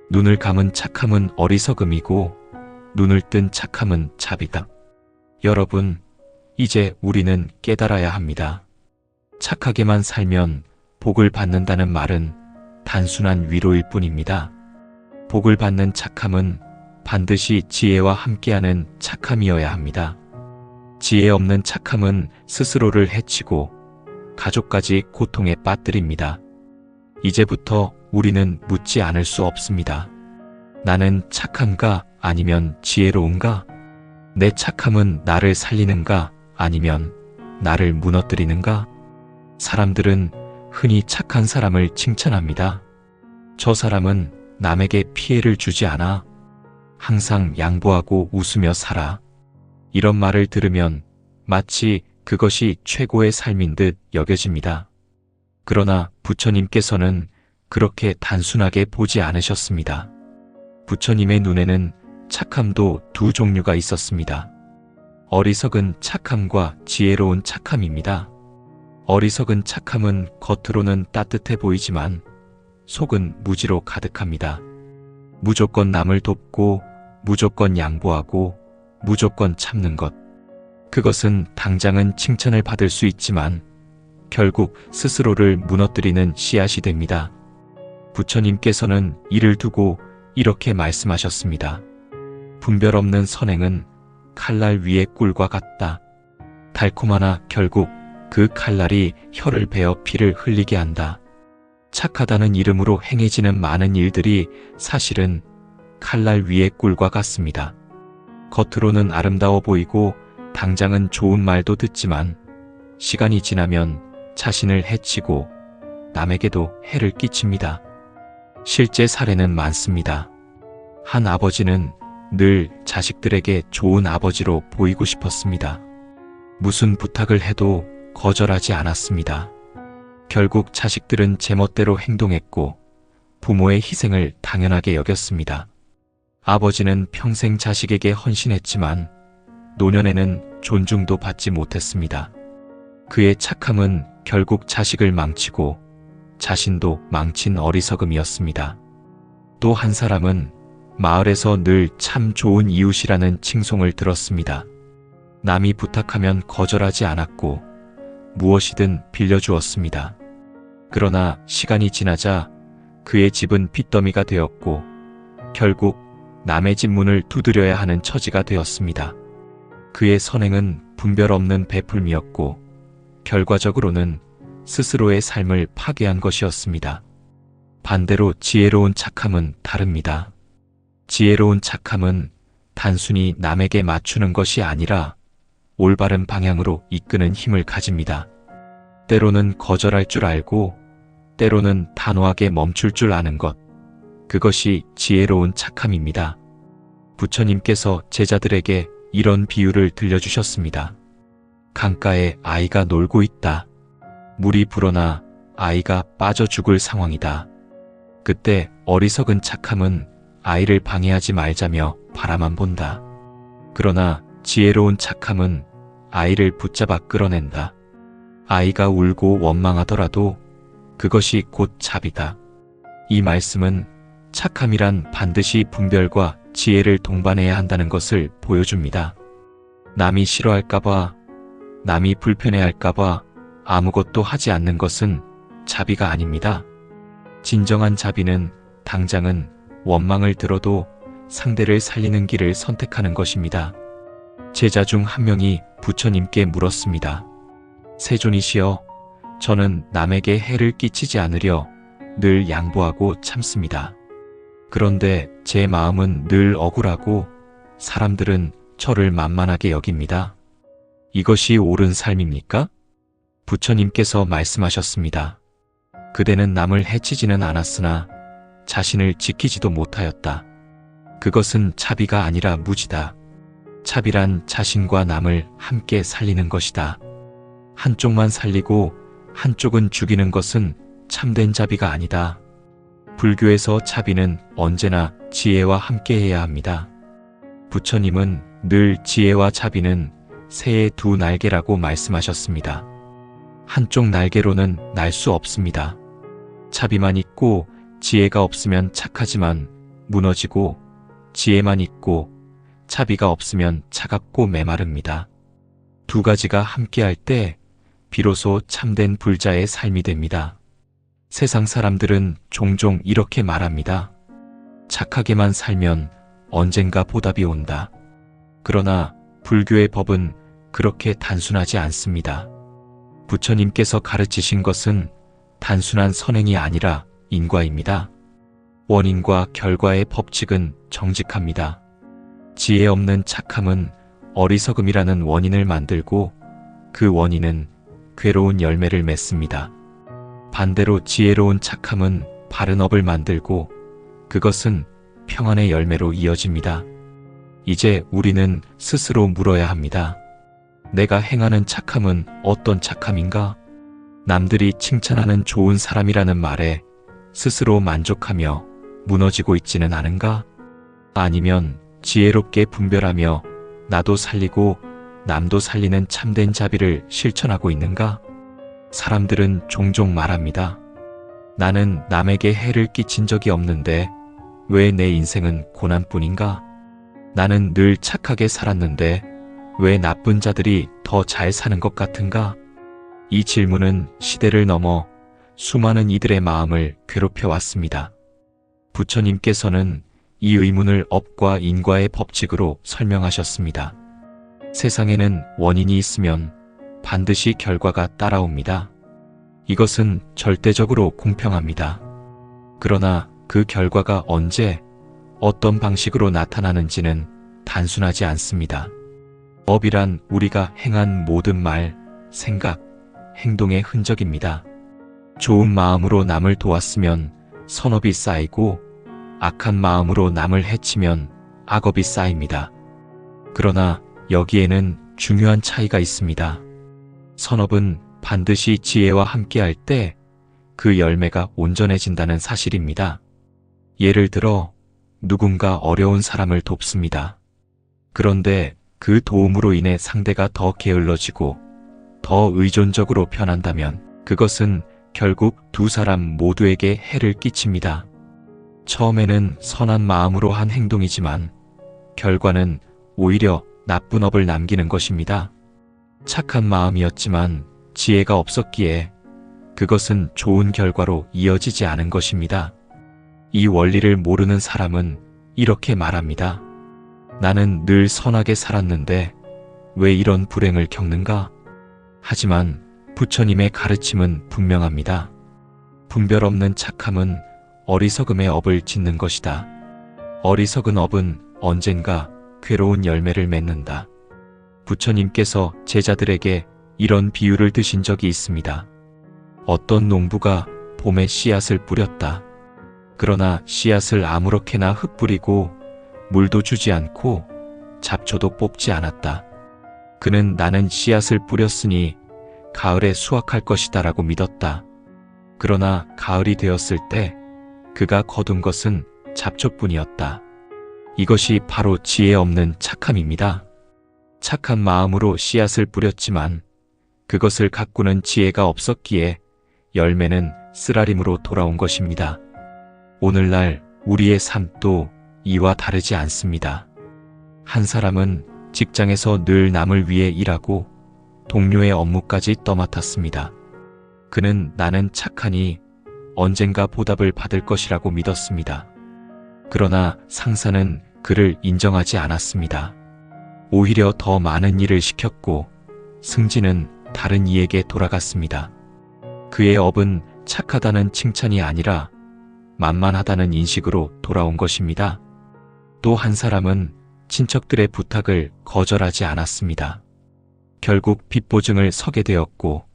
눈을 감은 착함은 어리석음이고 눈을 뜬 착함은 자비다. 여러분, 이제 우리는 깨달아야 합니다. 착하게만 살면 복을 받는다는 말은 단순한 위로일 뿐입니다. 복을 받는 착함은 반드시 지혜와 함께하는 착함이어야 합니다. 지혜 없는 착함은 스스로를 해치고 가족까지 고통에 빠뜨립니다. 이제부터 우리는 묻지 않을 수 없습니다. 나는 착한가 아니면 지혜로운가? 내 착함은 나를 살리는가 아니면 나를 무너뜨리는가? 사람들은 흔히 착한 사람을 칭찬합니다. 저 사람은 남에게 피해를 주지 않아. 항상 양보하고 웃으며 살아. 이런 말을 들으면 마치 그것이 최고의 삶인 듯 여겨집니다. 그러나 부처님께서는 그렇게 단순하게 보지 않으셨습니다. 부처님의 눈에는 착함도 두 종류가 있었습니다. 어리석은 착함과 지혜로운 착함입니다. 어리석은 착함은 겉으로는 따뜻해 보이지만 속은 무지로 가득합니다. 무조건 남을 돕고 무조건 양보하고 무조건 참는 것. 그것은 당장은 칭찬을 받을 수 있지만 결국 스스로를 무너뜨리는 씨앗이 됩니다. 부처님께서는 이를 두고 이렇게 말씀하셨습니다. 분별 없는 선행은 칼날 위의 꿀과 같다. 달콤하나 결국 그 칼날이 혀를 베어 피를 흘리게 한다. 착하다는 이름으로 행해지는 많은 일들이 사실은 칼날 위의 꿀과 같습니다. 겉으로는 아름다워 보이고 당장은 좋은 말도 듣지만 시간이 지나면 자신을 해치고 남에게도 해를 끼칩니다. 실제 사례는 많습니다. 한 아버지는 늘 자식들에게 좋은 아버지로 보이고 싶었습니다. 무슨 부탁을 해도 거절하지 않았습니다. 결국 자식들은 제멋대로 행동했고 부모의 희생을 당연하게 여겼습니다. 아버지는 평생 자식에게 헌신했지만 노년에는 존중도 받지 못했습니다. 그의 착함은 결국 자식을 망치고 자신도 망친 어리석음이었습니다. 또 한 사람은 마을에서 늘 참 좋은 이웃이라는 칭송을 들었습니다. 남이 부탁하면 거절하지 않았고 무엇이든 빌려주었습니다. 그러나 시간이 지나자 그의 집은 빚더미가 되었고 결국 남의 집 문을 두드려야 하는 처지가 되었습니다. 그의 선행은 분별 없는 베풀미였고 결과적으로는 스스로의 삶을 파괴한 것이었습니다. 반대로 지혜로운 착함은 다릅니다. 지혜로운 착함은 단순히 남에게 맞추는 것이 아니라 올바른 방향으로 이끄는 힘을 가집니다. 때로는 거절할 줄 알고 때로는 단호하게 멈출 줄 아는 것. 그것이 지혜로운 착함입니다. 부처님께서 제자들에게 이런 비유를 들려주셨습니다. 강가에 아이가 놀고 있다. 물이 불어나 아이가 빠져 죽을 상황이다. 그때 어리석은 착함은 아이를 방해하지 말자며 바라만 본다. 그러나 지혜로운 착함은 아이를 붙잡아 끌어낸다. 아이가 울고 원망하더라도 그것이 곧 자비다. 이 말씀은 착함이란 반드시 분별과 지혜를 동반해야 한다는 것을 보여줍니다. 남이 싫어할까봐, 남이 불편해할까봐 아무것도 하지 않는 것은 자비가 아닙니다. 진정한 자비는 당장은 원망을 들어도 상대를 살리는 길을 선택하는 것입니다. 제자 중 한 명이 부처님께 물었습니다. 세존이시여, 저는 남에게 해를 끼치지 않으려 늘 양보하고 참습니다. 그런데 제 마음은 늘 억울하고 사람들은 저를 만만하게 여깁니다. 이것이 옳은 삶입니까? 부처님께서 말씀하셨습니다. 그대는 남을 해치지는 않았으나 자신을 지키지도 못하였다. 그것은 차비가 아니라 무지다. 차비란 자신과 남을 함께 살리는 것이다. 한쪽만 살리고 한쪽은 죽이는 것은 참된 자비가 아니다. 불교에서 차비는 언제나 지혜와 함께해야 합니다. 부처님은 늘 지혜와 차비는 새의 두 날개라고 말씀하셨습니다. 한쪽 날개로는 날 수 없습니다. 차비만 있고 지혜가 없으면 착하지만 무너지고, 지혜만 있고 차비가 없으면 차갑고 메마릅니다. 두 가지가 함께할 때 비로소 참된 불자의 삶이 됩니다. 세상 사람들은 종종 이렇게 말합니다. 착하게만 살면 언젠가 보답이 온다. 그러나 불교의 법은 그렇게 단순하지 않습니다. 부처님께서 가르치신 것은 단순한 선행이 아니라 인과입니다. 원인과 결과의 법칙은 정직합니다. 지혜 없는 착함은 어리석음이라는 원인을 만들고 그 원인은 괴로운 열매를 맺습니다. 반대로 지혜로운 착함은 바른 업을 만들고 그것은 평안의 열매로 이어집니다. 이제 우리는 스스로 물어야 합니다. 내가 행하는 착함은 어떤 착함인가? 남들이 칭찬하는 좋은 사람이라는 말에 스스로 만족하며 무너지고 있지는 않은가? 아니면 지혜롭게 분별하며 나도 살리고 남도 살리는 참된 자비를 실천하고 있는가? 사람들은 종종 말합니다. 나는 남에게 해를 끼친 적이 없는데 왜 내 인생은 고난뿐인가? 나는 늘 착하게 살았는데 왜 나쁜 자들이 더 잘 사는 것 같은가? 이 질문은 시대를 넘어 수많은 이들의 마음을 괴롭혀 왔습니다. 부처님께서는 이 의문을 업과 인과의 법칙으로 설명하셨습니다. 세상에는 원인이 있으면 반드시 결과가 따라옵니다. 이것은 절대적으로 공평합니다. 그러나 그 결과가 언제, 어떤 방식으로 나타나는지는 단순하지 않습니다. 업이란 우리가 행한 모든 말, 생각, 행동의 흔적입니다. 좋은 마음으로 남을 도왔으면 선업이 쌓이고 악한 마음으로 남을 해치면 악업이 쌓입니다. 그러나 여기에는 중요한 차이가 있습니다. 선업은 반드시 지혜와 함께할 때 그 열매가 온전해진다는 사실입니다. 예를 들어 누군가 어려운 사람을 돕습니다. 그런데 그 도움으로 인해 상대가 더 게을러지고 더 의존적으로 변한다면 그것은 결국 두 사람 모두에게 해를 끼칩니다. 처음에는 선한 마음으로 한 행동이지만 결과는 오히려 나쁜 업을 남기는 것입니다. 착한 마음이었지만 지혜가 없었기에 그것은 좋은 결과로 이어지지 않은 것입니다. 이 원리를 모르는 사람은 이렇게 말합니다. 나는 늘 선하게 살았는데 왜 이런 불행을 겪는가? 하지만 부처님의 가르침은 분명합니다. 분별 없는 착함은 어리석음의 업을 짓는 것이다. 어리석은 업은 언젠가 괴로운 열매를 맺는다. 부처님께서 제자들에게 이런 비유를 드신 적이 있습니다. 어떤 농부가 봄에 씨앗을 뿌렸다. 그러나 씨앗을 아무렇게나 흩뿌리고 물도 주지 않고 잡초도 뽑지 않았다. 그는 나는 씨앗을 뿌렸으니 가을에 수확할 것이다 라고 믿었다. 그러나 가을이 되었을 때 그가 거둔 것은 잡초뿐이었다. 이것이 바로 지혜 없는 착함입니다. 착한 마음으로 씨앗을 뿌렸지만 그것을 가꾸는 지혜가 없었기에 열매는 쓰라림으로 돌아온 것입니다. 오늘날 우리의 삶도 이와 다르지 않습니다. 한 사람은 직장에서 늘 남을 위해 일하고 동료의 업무까지 떠맡았습니다. 그는 나는 착하니 언젠가 보답을 받을 것이라고 믿었습니다. 그러나 상사는 그를 인정하지 않았습니다. 오히려 더 많은 일을 시켰고 승진은 다른 이에게 돌아갔습니다. 그의 업은 착하다는 칭찬이 아니라 만만하다는 인식으로 돌아온 것입니다. 또 한 사람은 친척들의 부탁을 거절하지 않았습니다. 결국 빚보증을 서게 되었고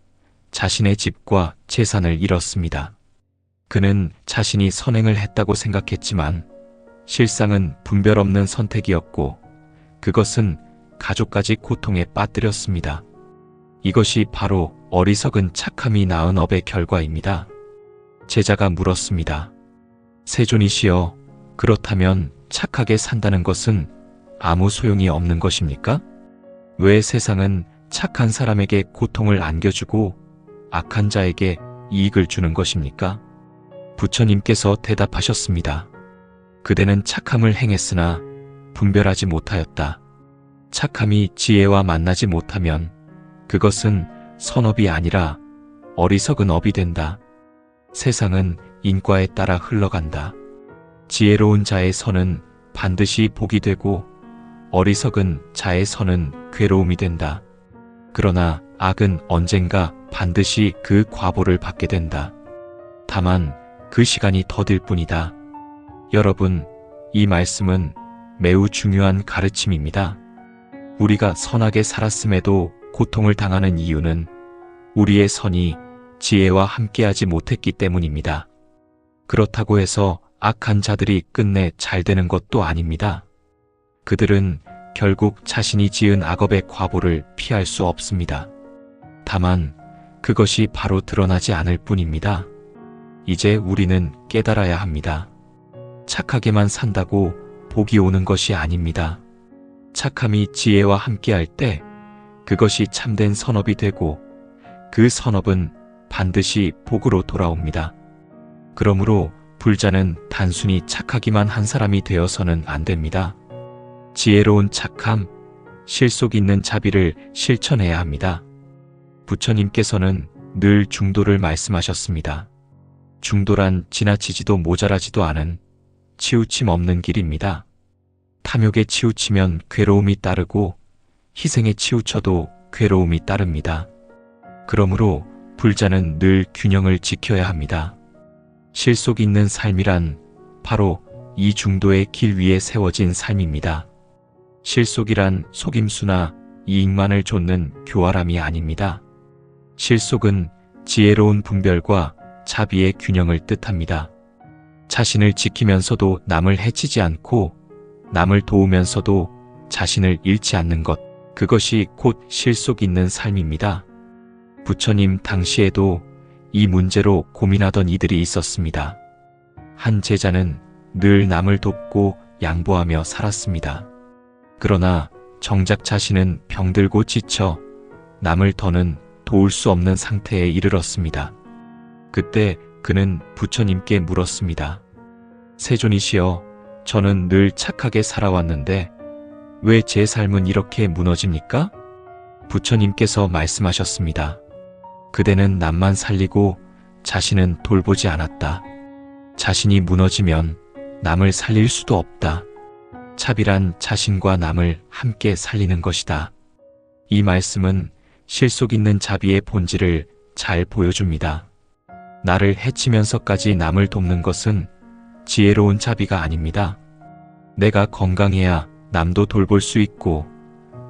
자신의 집과 재산을 잃었습니다. 그는 자신이 선행을 했다고 생각했지만 실상은 분별 없는 선택이었고 그것은 가족까지 고통에 빠뜨렸습니다. 이것이 바로 어리석은 착함이 낳은 업의 결과입니다. 제자가 물었습니다. 세존이시여, 그렇다면 착하게 산다는 것은 아무 소용이 없는 것입니까? 왜 세상은 착한 사람에게 고통을 안겨주고 악한 자에게 이익을 주는 것입니까? 부처님께서 대답하셨습니다. 그대는 착함을 행했으나 분별하지 못하였다. 착함이 지혜와 만나지 못하면 그것은 선업이 아니라 어리석은 업이 된다. 세상은 인과에 따라 흘러간다. 지혜로운 자의 선은 반드시 복이 되고 어리석은 자의 선은 괴로움이 된다. 그러나 악은 언젠가 반드시 그 과보를 받게 된다. 다만 그 시간이 더딜 뿐이다. 여러분, 이 말씀은 매우 중요한 가르침입니다. 우리가 선하게 살았음에도 고통을 당하는 이유는 우리의 선이 지혜와 함께하지 못했기 때문입니다. 그렇다고 해서 악한 자들이 끝내 잘 되는 것도 아닙니다. 그들은 결국 자신이 지은 악업의 과보를 피할 수 없습니다. 다만 그것이 바로 드러나지 않을 뿐입니다. 이제 우리는 깨달아야 합니다. 착하게만 산다고 복이 오는 것이 아닙니다. 착함이 지혜와 함께할 때 그것이 참된 선업이 되고 그 선업은 반드시 복으로 돌아옵니다. 그러므로 불자는 단순히 착하기만 한 사람이 되어서는 안 됩니다. 지혜로운 착함, 실속 있는 자비를 실천해야 합니다. 부처님께서는 늘 중도를 말씀하셨습니다. 중도란 지나치지도 모자라지도 않은 치우침 없는 길입니다. 탐욕에 치우치면 괴로움이 따르고 희생에 치우쳐도 괴로움이 따릅니다. 그러므로 불자는 늘 균형을 지켜야 합니다. 실속 있는 삶이란 바로 이 중도의 길 위에 세워진 삶입니다. 실속이란 속임수나 이익만을 좇는 교활함이 아닙니다. 실속은 지혜로운 분별과 자비의 균형을 뜻합니다. 자신을 지키면서도 남을 해치지 않고 남을 도우면서도 자신을 잃지 않는 것, 그것이 곧 실속 있는 삶입니다. 부처님 당시에도 이 문제로 고민하던 이들이 있었습니다. 한 제자는 늘 남을 돕고 양보하며 살았습니다. 그러나 정작 자신은 병들고 지쳐 남을 더는 도울 수 없는 상태에 이르렀습니다. 그때 그는 부처님께 물었습니다. 세존이시여, 저는 늘 착하게 살아왔는데 왜 제 삶은 이렇게 무너집니까? 부처님께서 말씀하셨습니다. 그대는 남만 살리고 자신은 돌보지 않았다. 자신이 무너지면 남을 살릴 수도 없다. 차비란 자신과 남을 함께 살리는 것이다. 이 말씀은 실속 있는 자비의 본질을 잘 보여줍니다. 나를 해치면서까지 남을 돕는 것은 지혜로운 자비가 아닙니다. 내가 건강해야 남도 돌볼 수 있고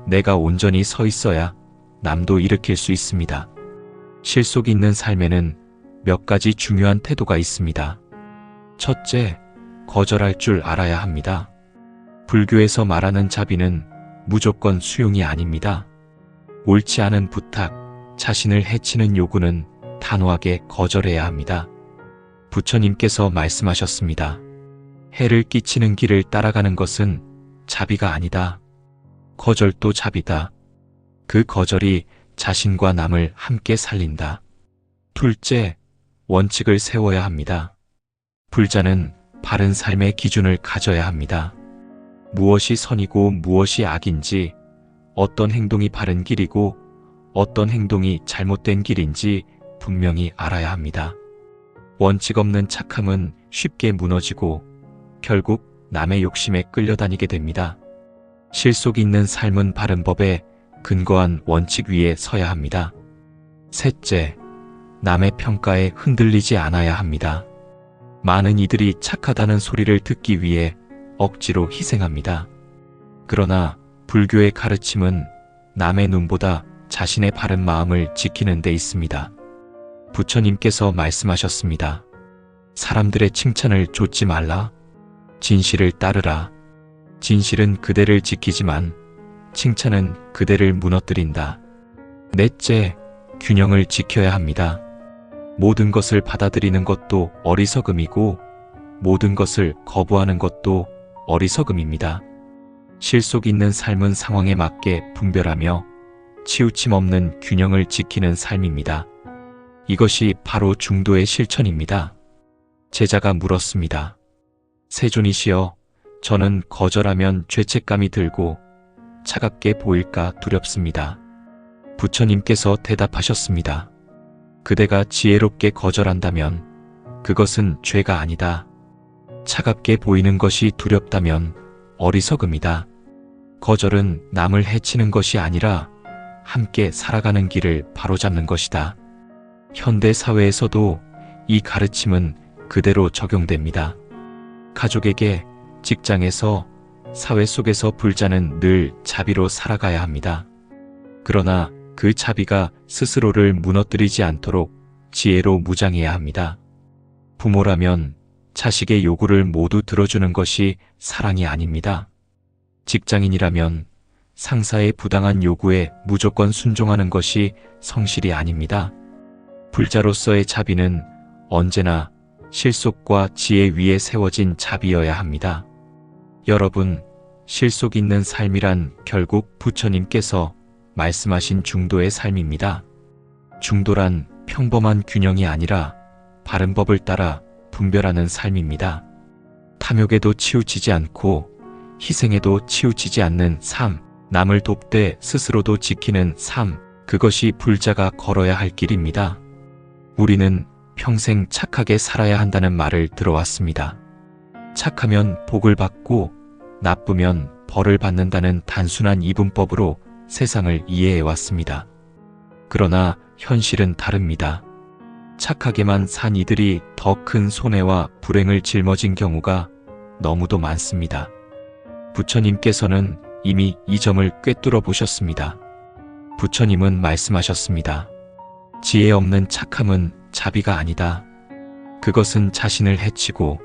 내가 온전히 서 있어야 남도 일으킬 수 있습니다. 실속 있는 삶에는 몇 가지 중요한 태도가 있습니다. 첫째, 거절할 줄 알아야 합니다. 불교에서 말하는 자비는 무조건 수용이 아닙니다. 옳지 않은 부탁, 자신을 해치는 요구는 단호하게 거절해야 합니다. 부처님께서 말씀하셨습니다. 해를 끼치는 길을 따라가는 것은 자비가 아니다. 거절도 자비다. 그 거절이 자신과 남을 함께 살린다. 둘째, 원칙을 세워야 합니다. 불자는 바른 삶의 기준을 가져야 합니다. 무엇이 선이고 무엇이 악인지, 어떤 행동이 바른 길이고 어떤 행동이 잘못된 길인지 분명히 알아야 합니다. 원칙 없는 착함은 쉽게 무너지고 결국 남의 욕심에 끌려다니게 됩니다. 실속 있는 삶은 바른 법에 근거한 원칙 위에 서야 합니다. 셋째, 남의 평가에 흔들리지 않아야 합니다. 많은 이들이 착하다는 소리를 듣기 위해 억지로 희생합니다. 그러나 불교의 가르침은 남의 눈보다 자신의 바른 마음을 지키는 데 있습니다. 부처님께서 말씀하셨습니다. 사람들의 칭찬을 좇지 말라. 진실을 따르라. 진실은 그대를 지키지만 칭찬은 그대를 무너뜨린다. 넷째, 균형을 지켜야 합니다. 모든 것을 받아들이는 것도 어리석음이고 모든 것을 거부하는 것도 어리석음입니다. 실속 있는 삶은 상황에 맞게 분별하며 치우침 없는 균형을 지키는 삶입니다. 이것이 바로 중도의 실천입니다. 제자가 물었습니다. 세존이시여, 저는 거절하면 죄책감이 들고 차갑게 보일까 두렵습니다. 부처님께서 대답하셨습니다. 그대가 지혜롭게 거절한다면 그것은 죄가 아니다. 차갑게 보이는 것이 두렵다면 어리석음이다. 거절은 남을 해치는 것이 아니라 함께 살아가는 길을 바로잡는 것이다. 현대 사회에서도 이 가르침은 그대로 적용됩니다. 가족에게, 직장에서, 사회 속에서 불자는 늘 자비로 살아가야 합니다. 그러나 그 자비가 스스로를 무너뜨리지 않도록 지혜로 무장해야 합니다. 부모라면 자식의 요구를 모두 들어주는 것이 사랑이 아닙니다. 직장인이라면 상사의 부당한 요구에 무조건 순종하는 것이 성실이 아닙니다. 불자로서의 자비는 언제나 실속과 지혜 위에 세워진 자비여야 합니다. 여러분, 실속 있는 삶이란 결국 부처님께서 말씀하신 중도의 삶입니다. 중도란 평범한 균형이 아니라 바른 법을 따라 분별하는 삶입니다. 탐욕에도 치우치지 않고 희생에도 치우치지 않는 삶, 남을 돕되 스스로도 지키는 삶, 그것이 불자가 걸어야 할 길입니다. 우리는 평생 착하게 살아야 한다는 말을 들어왔습니다. 착하면 복을 받고 나쁘면 벌을 받는다는 단순한 이분법으로 세상을 이해해왔습니다. 그러나 현실은 다릅니다. 착하게만 산 이들이 더 큰 손해와 불행을 짊어진 경우가 너무도 많습니다. 부처님께서는 이미 이 점을 꿰뚫어 보셨습니다. 부처님은 말씀하셨습니다. 지혜 없는 착함은 자비가 아니다. 그것은 자신을 해치고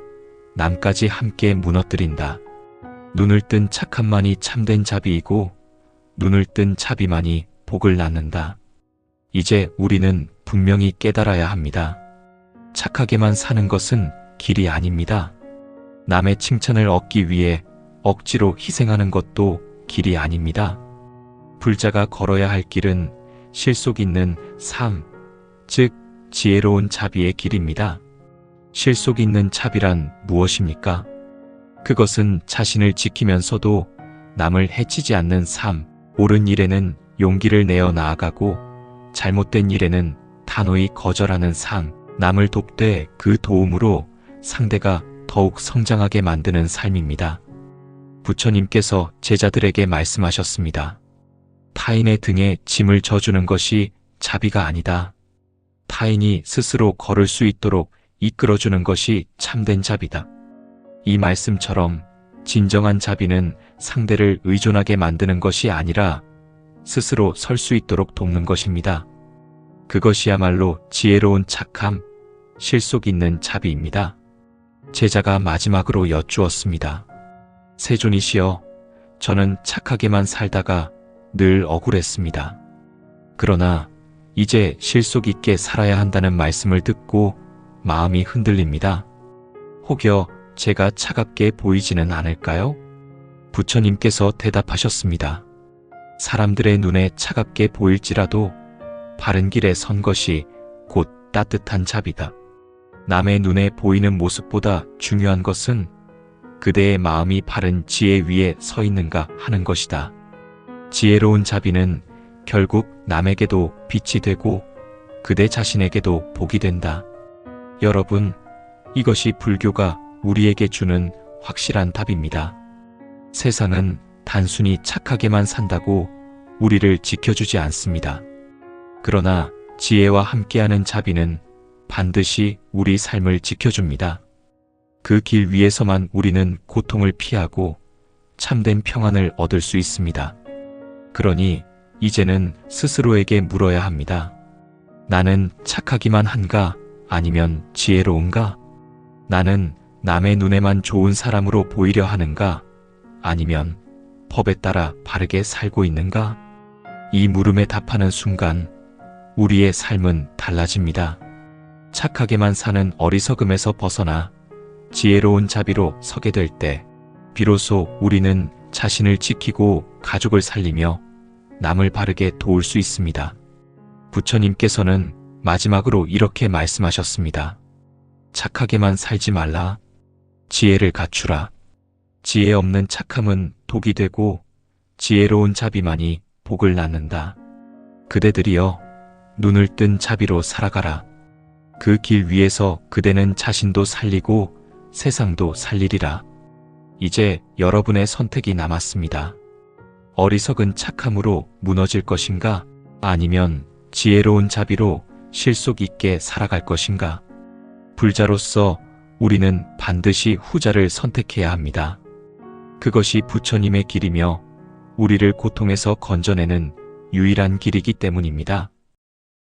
남까지 함께 무너뜨린다. 눈을 뜬 착함만이 참된 자비이고 눈을 뜬 자비만이 복을 낳는다. 이제 우리는 분명히 깨달아야 합니다. 착하게만 사는 것은 길이 아닙니다. 남의 칭찬을 얻기 위해 억지로 희생하는 것도 길이 아닙니다. 불자가 걸어야 할 길은 실속 있는 삶, 즉 지혜로운 자비의 길입니다. 실속 있는 자비란 무엇입니까? 그것은 자신을 지키면서도 남을 해치지 않는 삶, 옳은 일에는 용기를 내어 나아가고 잘못된 일에는 단호히 거절하는 삶, 남을 돕되 그 도움으로 상대가 더욱 성장하게 만드는 삶입니다. 부처님께서 제자들에게 말씀하셨습니다. 타인의 등에 짐을 져주는 것이 자비가 아니다. 타인이 스스로 걸을 수 있도록 이끌어주는 것이 참된 자비다. 이 말씀처럼 진정한 자비는 상대를 의존하게 만드는 것이 아니라 스스로 설 수 있도록 돕는 것입니다. 그것이야말로 지혜로운 착함, 실속 있는 자비입니다. 제자가 마지막으로 여쭈었습니다. 세존이시여, 저는 착하게만 살다가 늘 억울했습니다. 그러나 이제 실속 있게 살아야 한다는 말씀을 듣고 마음이 흔들립니다. 혹여 제가 차갑게 보이지는 않을까요? 부처님께서 대답하셨습니다. 사람들의 눈에 차갑게 보일지라도 바른 길에 선 것이 곧 따뜻한 자비다. 남의 눈에 보이는 모습보다 중요한 것은 그대의 마음이 바른 지혜 위에 서 있는가 하는 것이다. 지혜로운 자비는 결국 남에게도 빛이 되고 그대 자신에게도 복이 된다. 여러분, 이것이 불교가 우리에게 주는 확실한 답입니다. 세상은 단순히 착하게만 산다고 우리를 지켜주지 않습니다. 그러나 지혜와 함께하는 자비는 반드시 우리 삶을 지켜줍니다. 그 길 위에서만 우리는 고통을 피하고 참된 평안을 얻을 수 있습니다. 그러니 이제는 스스로에게 물어야 합니다. 나는 착하기만 한가? 아니면 지혜로운가? 나는 남의 눈에만 좋은 사람으로 보이려 하는가? 아니면 법에 따라 바르게 살고 있는가? 이 물음에 답하는 순간 우리의 삶은 달라집니다. 착하게만 사는 어리석음에서 벗어나 지혜로운 자비로 서게 될 때 비로소 우리는 자신을 지키고 가족을 살리며 남을 바르게 도울 수 있습니다. 부처님께서는 마지막으로 이렇게 말씀하셨습니다. 착하게만 살지 말라. 지혜를 갖추라. 지혜 없는 착함은 독이 되고 지혜로운 자비만이 복을 낳는다. 그대들이여, 눈을 뜬 자비로 살아가라. 그 길 위에서 그대는 자신도 살리고 세상도 살리리라. 이제 여러분의 선택이 남았습니다. 어리석은 착함으로 무너질 것인가? 아니면 지혜로운 자비로 실속 있게 살아갈 것인가? 불자로서 우리는 반드시 후자를 선택해야 합니다. 그것이 부처님의 길이며 우리를 고통에서 건져내는 유일한 길이기 때문입니다.